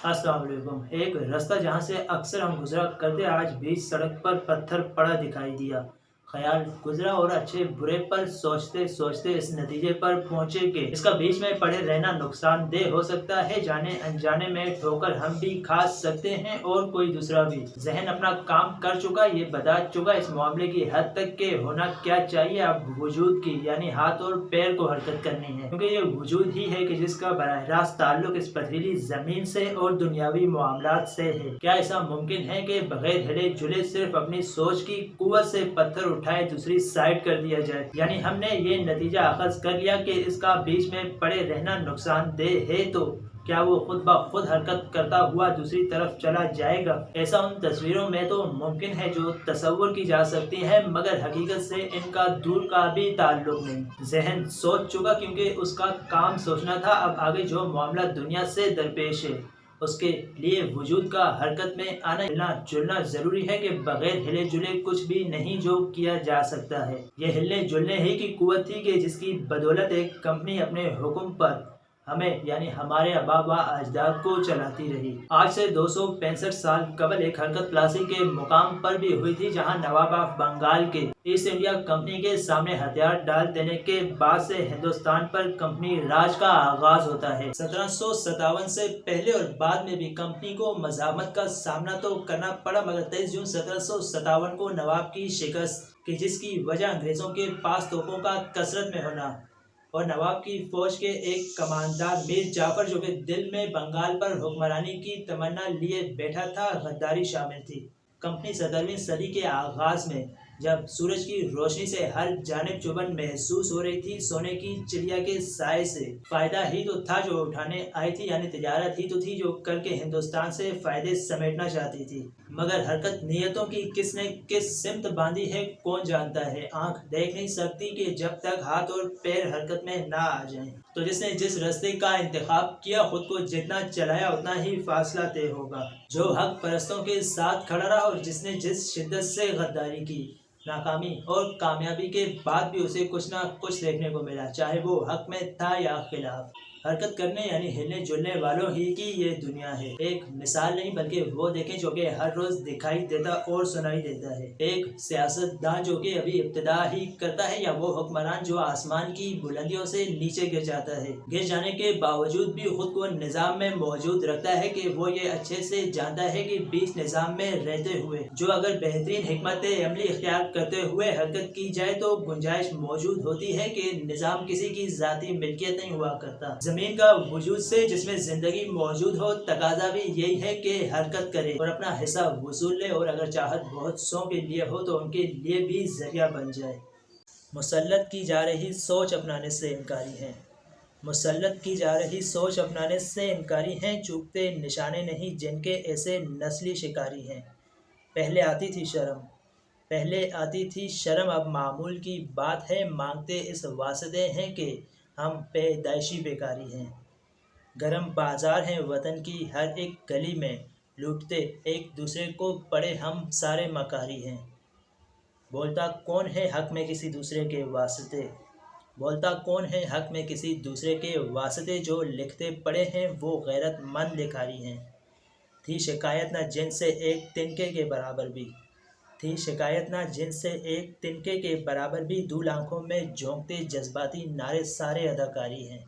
अस्सलाम वालेकुम। एक रास्ता जहाँ से अक्सर हम गुजरा करते आज बीच सड़क पर पत्थर पड़ा दिखाई दिया। ख्याल गुजरा और अच्छे बुरे पर सोचते सोचते इस नतीजे पर पहुंचे कि इसका बीच में पड़े रहना नुकसानदेह हो सकता है। जाने अनजाने में ठोकर हम भी खा सकते हैं और कोई दूसरा भी। जहन अपना काम कर चुका, ये बता चुका इस मामले की हद तक के होना क्या चाहिए। अब वजूद की यानी हाथ और पैर को हरकत करनी है, क्योंकि ये वजूद ही है कि जिसका बराह रास्त ताल्लुक इस पथरीली जमीन से और दुनियावी मामलात से है। क्या ऐसा मुमकिन है कि बगैर हिले जुले सिर्फ अपनी सोच की कुव्वत से पत्थर उठाए दूसरी साइड कर दिया जाए? यानी हमने ये नतीजा अखज कर लिया कि इसका बीच में पड़े रहना नुकसानदेह है, तो क्या वो खुद ब खुद हरकत करता हुआ दूसरी तरफ चला जाएगा? ऐसा उन तस्वीरों में तो मुमकिन है जो तस्वुर की जा सकती है, मगर हकीकत से इनका दूर का भी ताल्लुक नहीं। जहन सोच चुका, क्योंकि उसका काम सोचना था। अब आगे जो मामला दुनिया से दरपेश है उसके लिए वजूद का हरकत में आना हिलना जुलना जरूरी है कि बगैर हिले जुले कुछ भी नहीं जो किया जा सकता है। यह हिलने जुलने ही की कुव्वत थी कि जिसकी बदौलत एक कंपनी अपने हुक्म पर हमें यानी हमारे आबा व अजदाद को चलाती रही। आज से 265 साल कबल एक हरकत प्लासी के मुकाम पर भी हुई थी, जहां नवाब ऑफ बंगाल के ईस्ट इंडिया कंपनी के सामने हथियार डाल देने के बाद से हिंदुस्तान पर कंपनी राज का आगाज होता है। 1757 से पहले और बाद में भी कंपनी को मज़ामत का सामना तो करना पड़ा, मगर 23 जून 1757 को नवाब की शिकस्त की, जिसकी वजह अंग्रेजों के पास तोपों का कसरत में होना और नवाब की फौज के एक कमांडर मीर जाफर, जो कि दिल में बंगाल पर हुक्मरानी की तमन्ना लिए बैठा था, गद्दारी शामिल थी। कंपनी 17वीं सदी के आगाज में जब सूरज की रोशनी से हर जानिब चुभन महसूस हो रही थी, सोने की चिड़िया के साय से फायदा ही तो था जो उठाने आई थी, यानी तिजारत ही तो थी जो करके हिंदुस्तान से फायदे समेटना चाहती थी। मगर हरकत नियतों की किसने किस सिमत बांधी है कौन जानता है। आंख देख नहीं सकती कि जब तक हाथ और पैर हरकत में ना आ जाएं। तो जिसने जिस रास्ते का इंतखाब किया, खुद को जितना चलाया उतना ही फासला तय होगा। जो हक परस्तों के साथ खड़ा रहा और जिसने जिस शिद्दत से गद्दारी की, नाकामी और कामयाबी के बाद भी उसे कुछ ना कुछ देखने को मिला, चाहे वो हक में था या खिलाफ। हरकत करने यानी हिलने जुलने वालों ही की ये दुनिया है। एक मिसाल नहीं बल्कि वो देखें जो कि हर रोज दिखाई देता और सुनाई देता है। एक सियासतदान जो कि अभी इब्तिदा ही करता है, या वो हुक्मरान जो आसमान की बुलंदियों से नीचे गिर जाता है। गिर जाने के बावजूद भी खुद को निजाम में मौजूद रखता है कि वो ये अच्छे से जानता है कि बीच निजाम में रहते हुए जो अगर बेहतरीन हिकमत अमली इख्तियार करते हुए हरकत की जाए तो गुंजाइश मौजूद होती है कि निजाम किसी की जाती मिल्कियत नहीं हुआ करता। जमीन का वजूद से जिसमें जिंदगी मौजूद हो, तकाजा भी यही है कि हरकत करे और अपना हिस्सा वसूल ले, और अगर चाहत बहुत सौ के लिए हो तो उनके लिए भी जरिया बन जाए। मुसल्लत की जा रही सोच अपनाने से इनकारी है। मुसल्लत की जा रही सोच अपनाने से इनकारी हैं, चूकते निशाने नहीं जिनके ऐसे नस्ली शिकारी हैं। पहले आती थी शर्म, पहले आती थी शर्म, अब मामूल की बात है। मांगते इस वास्ते हैं कि हम पैदाइशी बेकारी हैं। गरम बाजार हैं वतन की हर एक गली में, लूटते एक दूसरे को पड़े हम सारे मकारी हैं। बोलता कौन है हक में किसी दूसरे के वास्ते, बोलता कौन है हक में किसी दूसरे के वास्ते, जो लिखते पड़े हैं वो गैरतमंद लिखारी हैं। थी शिकायत न जिनसे एक तिनके के बराबर भी, थी शिकायत ना जिनसे एक तिनके के बराबर भी, दूल आंखों में झोंकते जज्बाती नारे सारे अदाकारी हैं।